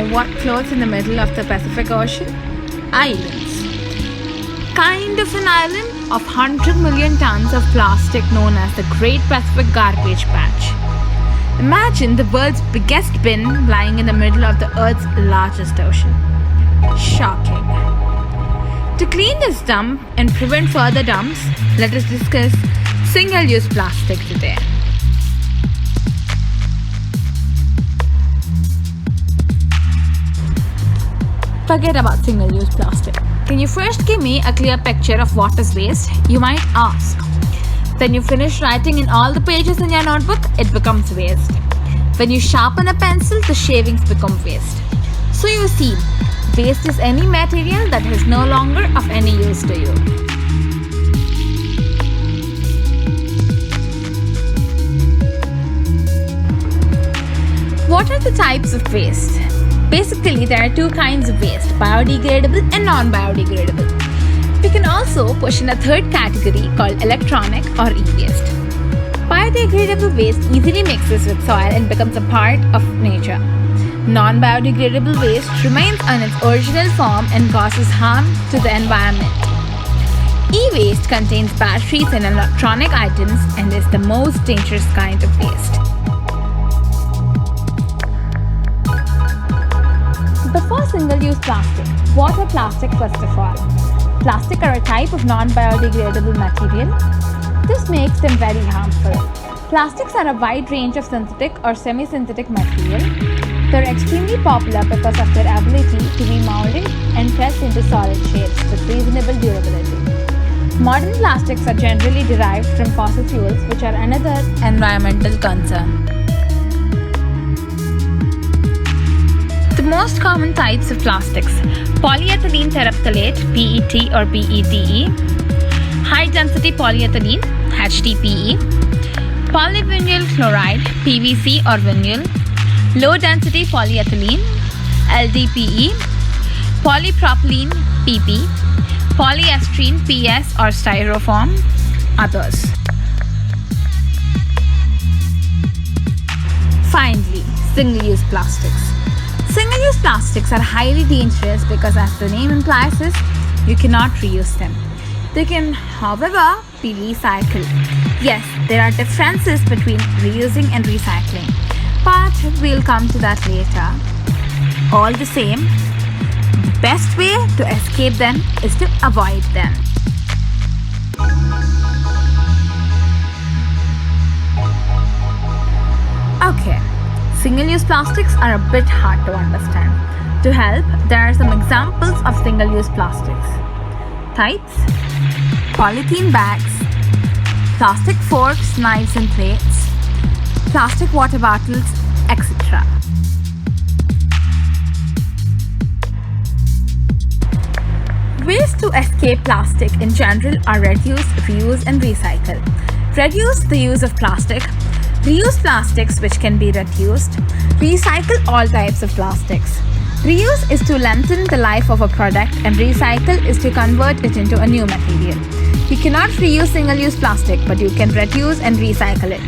know what floats in the middle of the Pacific Ocean? Islands. Kind of an island of 100 million tons of plastic known as the Great Pacific Garbage Patch. Imagine the world's biggest bin lying in the middle of the Earth's largest ocean. Shocking. To clean this dump and prevent further dumps, let us discuss single-use plastic today. Forget about single-use plastic. Can you first give me a clear picture of what is waste? You might ask. When you finish writing in all the pages in your notebook, it becomes waste. When you sharpen a pencil, the shavings become waste. So you see, waste is any material that is no longer of any use to you. What are the types of waste? Basically, there are two kinds of waste, biodegradable and non-biodegradable. We can also push in a third category called electronic or e-waste. Biodegradable waste easily mixes with soil and becomes a part of nature. Non-biodegradable waste remains in its original form and causes harm to the environment. E-waste contains batteries and electronic items and is the most dangerous kind of waste. Before single-use plastic, what are plastic first of all? Plastic are a type of non-biodegradable material. This makes them very harmful. Plastics are a wide range of synthetic or semi-synthetic material. They're extremely popular because of their ability to be molded and pressed into solid shapes with reasonable durability. Modern plastics are generally derived from fossil fuels, which are another environmental concern. The most common types of plastics: polyethylene terephthalate (PET or PETE), high-density polyethylene (HDPE), polyvinyl chloride (PVC or vinyl), low-density polyethylene (LDPE), polypropylene (PP), polyester (PS or styrofoam), others. Finally, single-use plastics. Single-use plastics are highly dangerous because, as the name implies, you cannot reuse them. They can, however, be recycled. Yes, there are differences between reusing and recycling, but we'll come to that later. All the same, the best way to escape them is to avoid them. Okay. Single-use plastics are a bit hard to understand. To help, there are some examples of single-use plastics. Types: polythene bags, plastic forks, knives and plates, plastic water bottles, etc. Ways to escape plastic in general are reduce, reuse and recycle. Reduce the use of plastic. Reuse plastics which can be reduced. Recycle all types of plastics. Reuse is to lengthen the life of a product and recycle is to convert it into a new material. You cannot reuse single-use plastic, but you can reduce and recycle it.